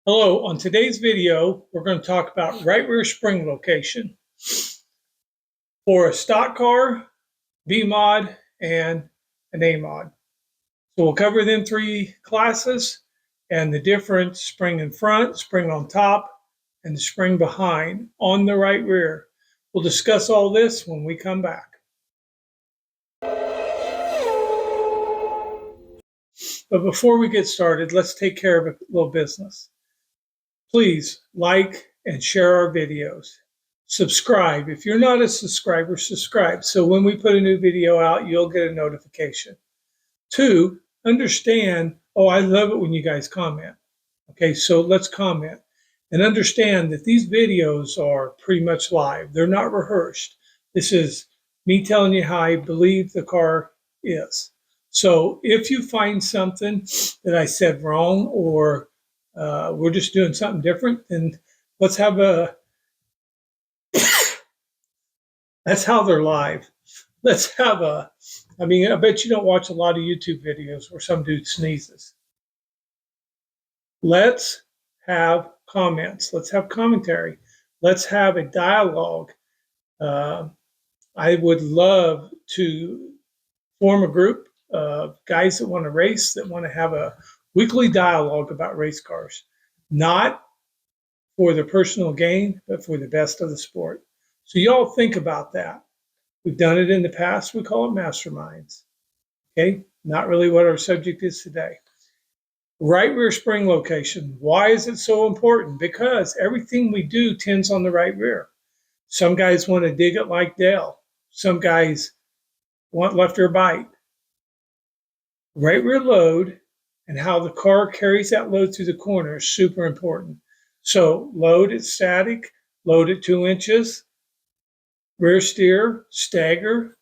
Hello, on today's video, we're going to talk about right rear spring location for a stock car, B mod, and an A mod. So we'll cover them three classes and the difference: spring in front, spring on top, and the spring behind on the right rear. We'll discuss all this when we come back. But before we get started, let's take care of a little business. Please like and share our videos. Subscribe. If you're not a subscriber, subscribe. So when we put a new video out, you'll get a notification. 2, understand, I love it when you guys comment. Okay, so let's comment. And understand that these videos are pretty much live. They're not rehearsed. This is me telling you how I believe the car is. So if you find something that I said wrong, or we're just doing something different, then let's have a, that's how they're live. Let's have a, I bet you don't watch a lot of YouTube videos where some dude sneezes. Let's have comments. Let's have commentary. Let's have a dialogue. I would love to form a group of guys that want to race, that want to have a weekly dialogue about race cars, not for their personal gain, but for the best of the sport. So y'all think about that. We've done it in the past. We call it masterminds. Okay, not really what our subject is today. Right rear spring location. Why is it so important? Because everything we do tends on the right rear. Some guys want to dig it like Dale. Some guys want left rear bite. Right rear load and how the car carries that load through the corner is super important. So load at static, load at 2 inches, rear steer, stagger,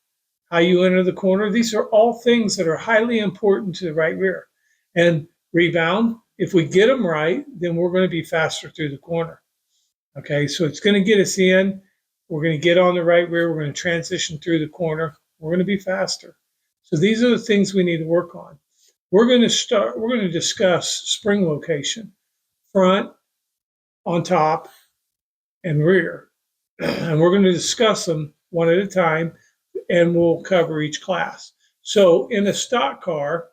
how you enter the corner. These are all things that are highly important to the right rear. And rebound, if we get them right, then we're going to be faster through the corner. Okay, so it's going to get us in. We're going to get on the right rear. We're going to transition through the corner. We're going to be faster. So these are the things we need to work on. We're going to discuss spring location, front, on top, and rear. And we're going to discuss them one at a time, and we'll cover each class. So in a stock car,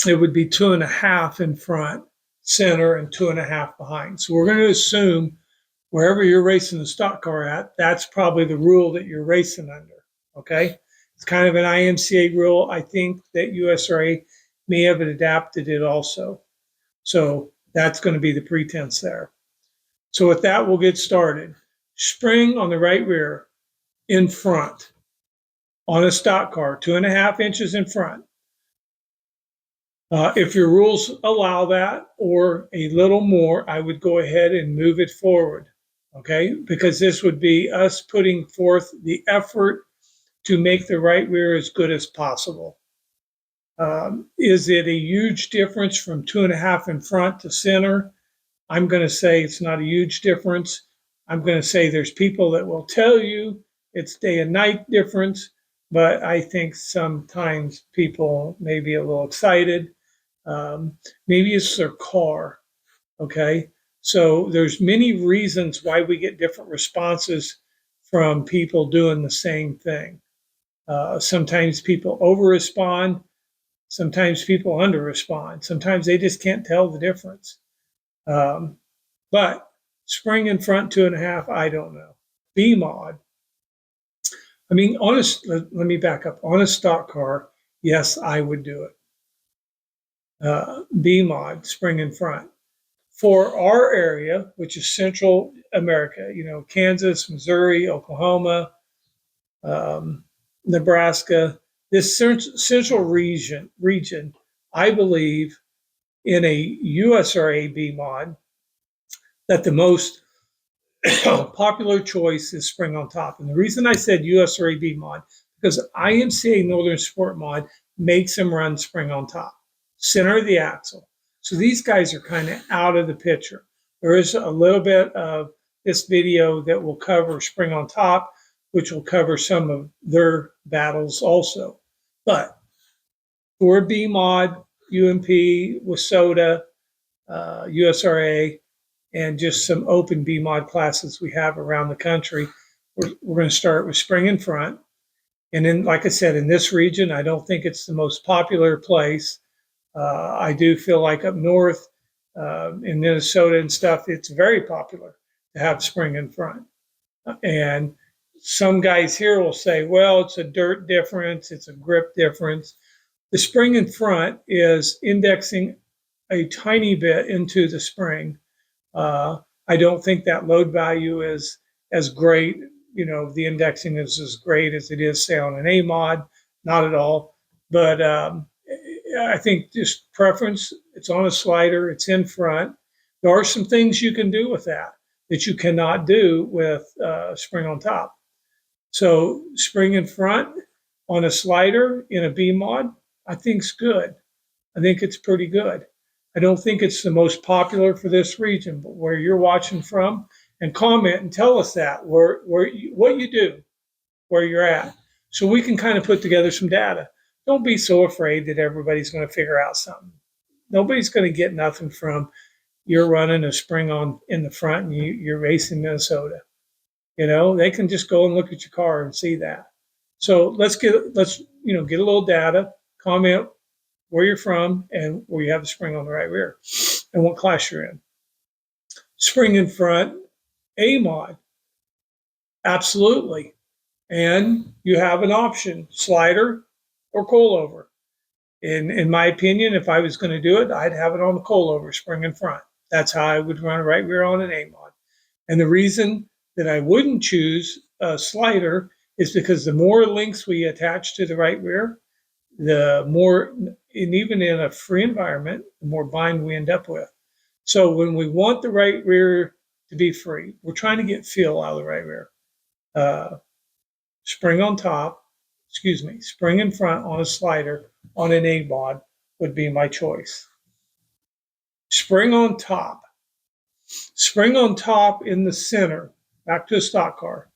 it would be 2.5 in front, center, and 2.5 behind. So we're going to assume wherever you're racing the stock car at, that's probably the rule that you're racing under. Okay, it's kind of an IMCA rule. I think that USRA may have adapted it also. So that's going to be the pretense there. So with that, we'll get started. Spring on the right rear in front on a stock car, 2.5 inches in front. If your rules allow that or a little more, I would go ahead and move it forward, okay? Because this would be us putting forth the effort to make the right rear as good as possible. Is it a huge difference from 2.5 in front to center? I'm going to say it's not a huge difference. I'm going to say there's people that will tell you it's day and night difference, but I think sometimes people may be a little excited. Maybe it's their car, okay? So there's many reasons why we get different responses from people doing the same thing. Sometimes people over-respond. Sometimes people under-respond. Sometimes they just can't tell the difference. But spring in front 2.5, I don't know. B mod. Let me back up. On a stock car, yes, I would do it. B mod, spring in front. For our area, which is Central America, Kansas, Missouri, Oklahoma, Nebraska, this central region, I believe in a USRA B mod that the most popular choice is spring on top. And the reason I said USRA B mod, because IMCA Northern Sport mod makes them run spring on top, center of the axle. So these guys are kind of out of the picture. There is a little bit of this video that will cover spring on top, which will cover some of their battles also. But for B mod, UMP, Wasota, USRA, and just some open B-Mod classes we have around the country. We're going to start with spring in front. And then, like I said, in this region, I don't think it's the most popular place. I do feel like up north in Minnesota and stuff, it's very popular to have spring in front. And some guys here will say, well, it's a dirt difference, it's a grip difference. The spring in front is indexing a tiny bit into the spring. I don't think that load value is as great. You know, the indexing is as great as it is, say, on an A mod, not at all. But I think just preference, it's on a slider, it's in front. There are some things you can do with that you cannot do with spring on top. So spring in front on a slider in a B mod, I think's good. I think it's pretty good. I don't think it's the most popular for this region, but where you're watching from, and comment and tell us that what you do, where you're at, so we can kind of put together some data. Don't be so afraid that everybody's going to figure out something. Nobody's going to get nothing from you're running a spring on in the front and you're racing Minnesota. You know, they can just go and look at your car and see that. So let's get a little data, comment where you're from and where you have the spring on the right rear and what class you're in. Spring in front, A mod, absolutely. And you have an option, slider or coilover. In my opinion, if I was going to do it, I'd have it on the coilover, spring in front. That's how I would run a right rear on an A mod. And the reason that I wouldn't choose a slider is because the more links we attach to the right rear, the more, and even in a free environment, the more bind we end up with. So when we want the right rear to be free, we're trying to get feel out of the right rear. Spring on top, spring in front on a slider on an A mod would be my choice. Spring on top in the center, back to a stock car.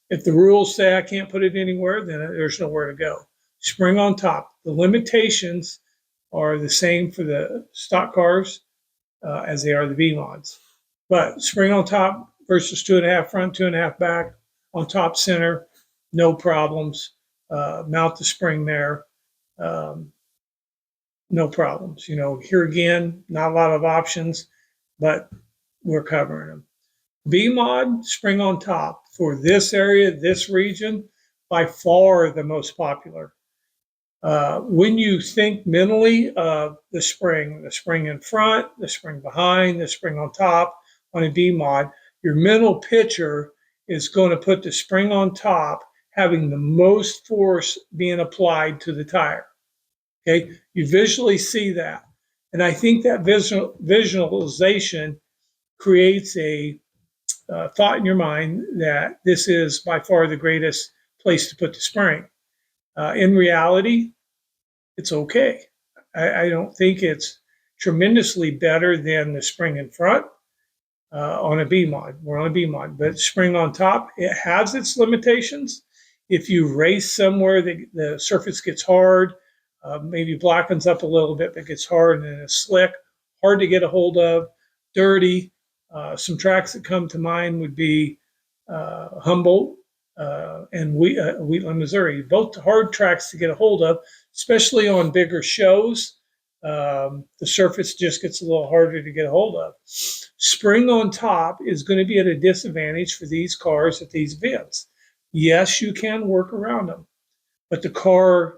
If the rules say I can't put it anywhere, then there's nowhere to go. Spring on top. The limitations are the same for the stock cars as they are the B mods. But spring on top versus 2.5 front, 2.5 back, on top center, no problems. Mount the spring there, no problems. You know, here again, not a lot of options, but we're covering them. B mod, spring on top for this area, this region, by far the most popular. When you think mentally of the spring in front, the spring behind, the spring on top on a B mod, your mental picture is going to put the spring on top having the most force being applied to the tire. Okay, you visually see that. And I think that visualization creates a thought in your mind that this is by far the greatest place to put the spring. In reality, it's okay. I don't think it's tremendously better than the spring in front on a B mod. We're on a B mod, but spring on top, it has its limitations. If you race somewhere that the surface gets hard, maybe blackens up a little bit, but gets hard and it's slick, hard to get a hold of, dirty. Some tracks that come to mind would be Humboldt and Wheatland, Missouri. Both hard tracks to get a hold of, especially on bigger shows. The surface just gets a little harder to get a hold of. Spring on top is going to be at a disadvantage for these cars at these events. Yes, you can work around them, but the car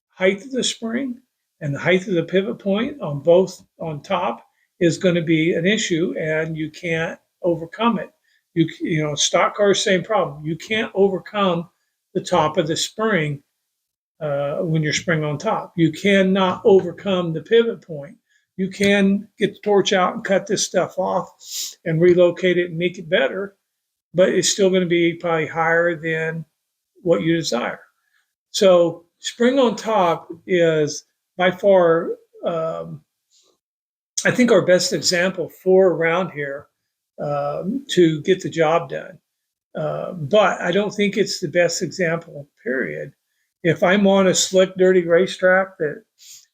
height of the spring and the height of the pivot point on both on top is going to be an issue, and you can't overcome it. You know, stock cars, same problem. You can't overcome the top of the spring when you're spring on top. You cannot overcome the pivot point. You can get the torch out and cut this stuff off and relocate it and make it better, but it's still going to be probably higher than what you desire. So spring on top is by far, I think, our best example for around here to get the job done. But I don't think it's the best example, period. If I'm on a slick, dirty racetrack that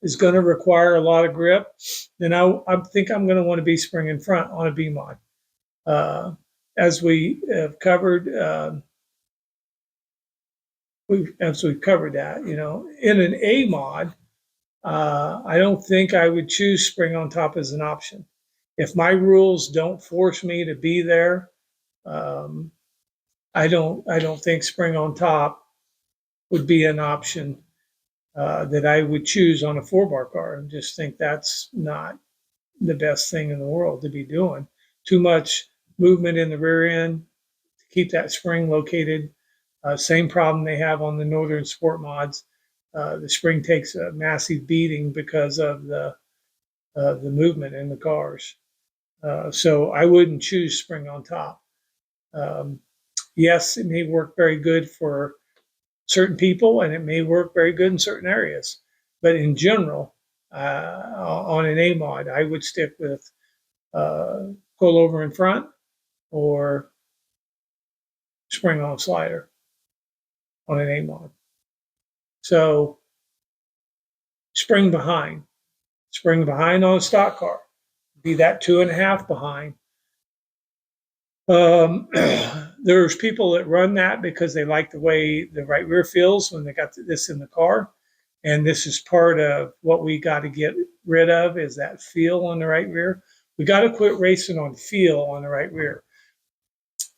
is going to require a lot of grip, then I think I'm going to want to be spring in front on a B mod. As we have covered, we've covered that, in an A mod, I don't think I would choose spring on top as an option. If my rules don't force me to be there, I don't think spring on top would be an option that I would choose on a 4-bar car. I just think that's not the best thing in the world to be doing. Too much movement in the rear end to keep that spring located. Same problem they have on the Northern Sport mods. The spring takes a massive beating because of the movement in the cars. So I wouldn't choose spring on top. Yes, it may work very good for certain people, and it may work very good in certain areas. But in general, on an A mod, I would stick with coilover in front or spring on slider on an A mod. So spring behind on a stock car, be that 2.5 behind. There's people that run that because they like the way the right rear feels when they got this in the car. And this is part of what we got to get rid of, is that feel on the right rear. We got to quit racing on feel on the right rear.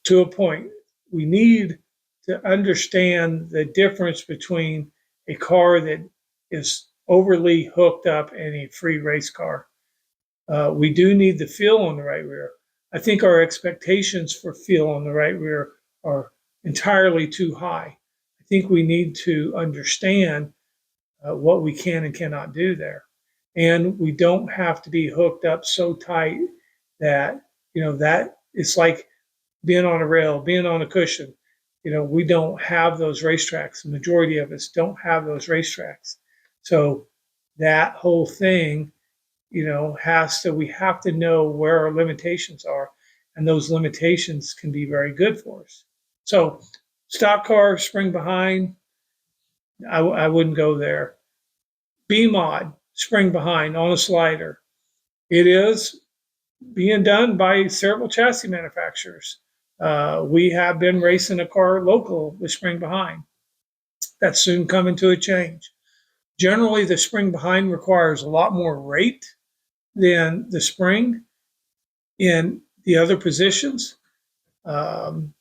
To a point, we need to understand the difference between a car that is overly hooked up and a free race car. We do need the feel on the right rear. I think our expectations for feel on the right rear are entirely too high. I think we need to understand what we can and cannot do there. And we don't have to be hooked up so tight that, that it's like being on a rail, being on a cushion. We don't have those racetracks. The majority of us don't have those racetracks. So that whole thing, we have to know where our limitations are, and those limitations can be very good for us. So stock car, spring behind, I wouldn't go there. B mod, spring behind on a slider. It is being done by several chassis manufacturers. We have been racing a car local with spring behind. That's soon coming to a change. Generally, the spring behind requires a lot more rate than the spring in the other positions, and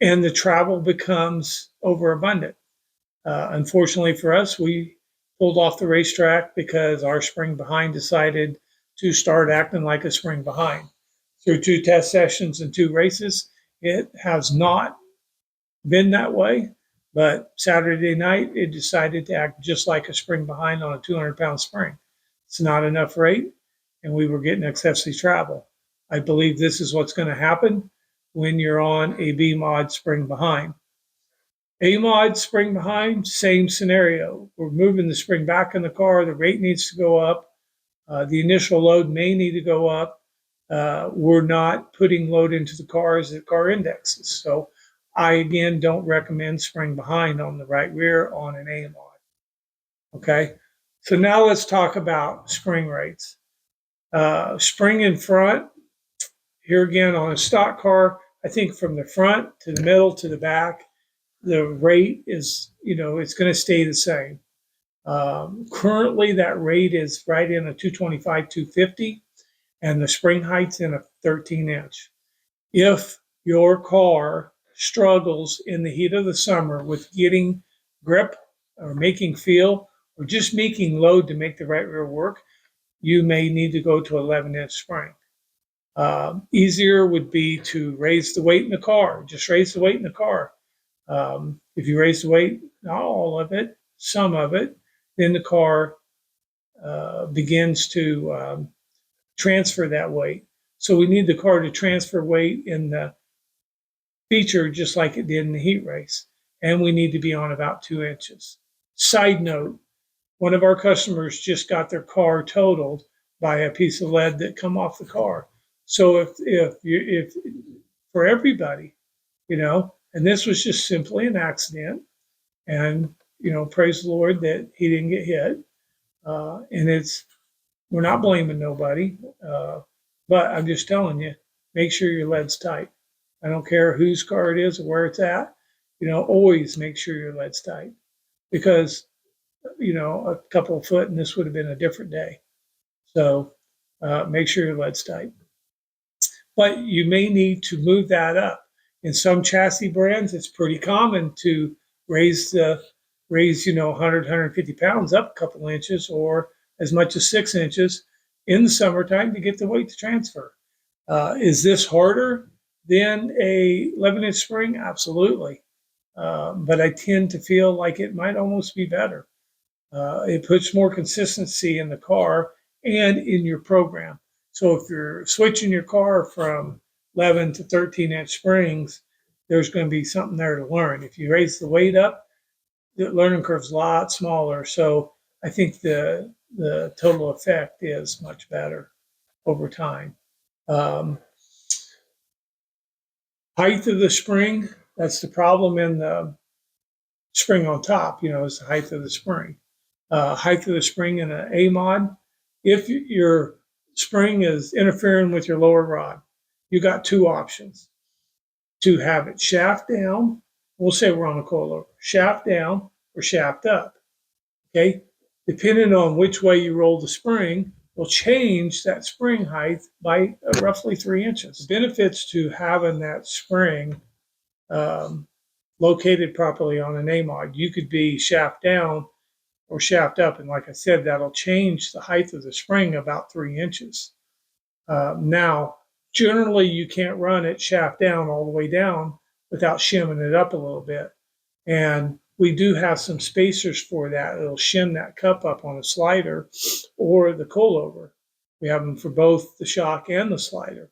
the travel becomes overabundant. Unfortunately for us, we pulled off the racetrack because our spring behind decided to start acting like a spring behind. Through 2 test sessions and 2 races, it has not been that way. But Saturday night, it decided to act just like a spring behind on a 200-pound spring. It's not enough rate, and we were getting excessive travel. I believe this is what's going to happen when you're on a B mod spring behind. A mod spring behind, same scenario. We're moving the spring back in the car. The rate needs to go up. The initial load may need to go up. We're not putting load into the car as the car indexes. So I, again, don't recommend spring behind on the right rear on an A mod. Okay, so now let's talk about spring rates. Spring in front, here again on a stock car, I think from the front to the middle to the back, the rate is, it's going to stay the same. Currently, that rate is right in a 225, 250, and the spring height's in a 13-inch. If your car struggles in the heat of the summer with getting grip or making feel or just making load to make the right rear work, you may need to go to 11-inch spring. Easier would be to raise the weight in the car. Just raise the weight in the car. If you raise the weight, not all of it, some of it, then the car begins to transfer that weight. So we need the car to transfer weight in the feature just like it did in the heat race. And we need to be on about 2 inches. Side note, one of our customers just got their car totaled by a piece of lead that come off the car. So if for everybody, and this was just simply an accident, and praise the Lord that he didn't get hit. And we're not blaming nobody, but I'm just telling you, make sure your lead's tight. I don't care whose car it is or where it's at. Always make sure your lead's tight, because a couple of foot and this would have been a different day. So make sure your lead's tight. But you may need to move that up. In some chassis brands, it's pretty common to raise 100, 150 pounds up a couple inches, or as much as 6 inches in the summertime to get the weight to transfer. Is this harder than a 11-inch spring? Absolutely. But I tend to feel like it might almost be better. It puts more consistency in the car and in your program. So if you're switching your car from 11 to 13-inch springs, there's going to be something there to learn. If you raise the weight up, the learning curve's a lot smaller. So I think the total effect is much better over time. Height of the spring, that's the problem in the spring on top, is the height of the spring. Height of the spring in an A mod, if your spring is interfering with your lower rod, you got two options: to have it shaft down, we'll say we're on a coilover, shaft down or shaft up. Okay, depending on which way you roll the spring will change that spring height by roughly 3 inches. The benefits to having that spring located properly on an A mod, you could be shaft down or shaft up, and like I said, that'll change the height of the spring about 3 inches. Now, generally, you can't run it shaft down all the way down without shimming it up a little bit. And we do have some spacers for that. It'll shim that cup up on a slider or the coilover. We have them for both the shock and the slider.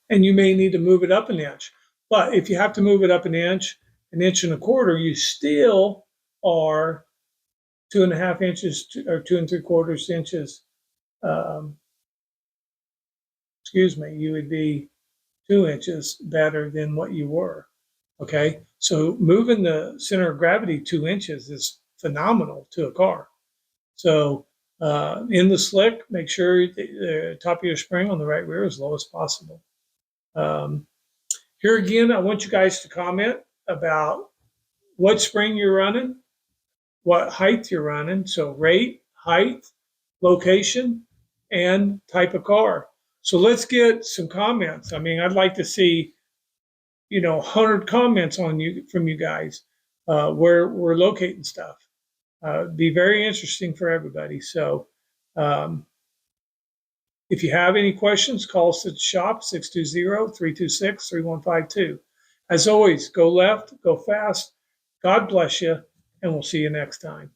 And you may need to move it up an inch. But if you have to move it up an inch and a quarter, you still are 2.5 inches or 2 3/4 inches. You would be 2 inches better than what you were. Okay, so moving the center of gravity 2 inches is phenomenal to a car. So in the slick, make sure the top of your spring on the right rear is low as possible. Here again, I want you guys to comment about what spring you're running, what height you're running. So rate, height, location, and type of car. So let's get some comments. I mean, I'd like to see 100 comments from you guys where we're locating stuff. Be very interesting for everybody. So if you have any questions, call us at the shop, 620-326-3152. As always, go left, go fast. God bless you, and we'll see you next time.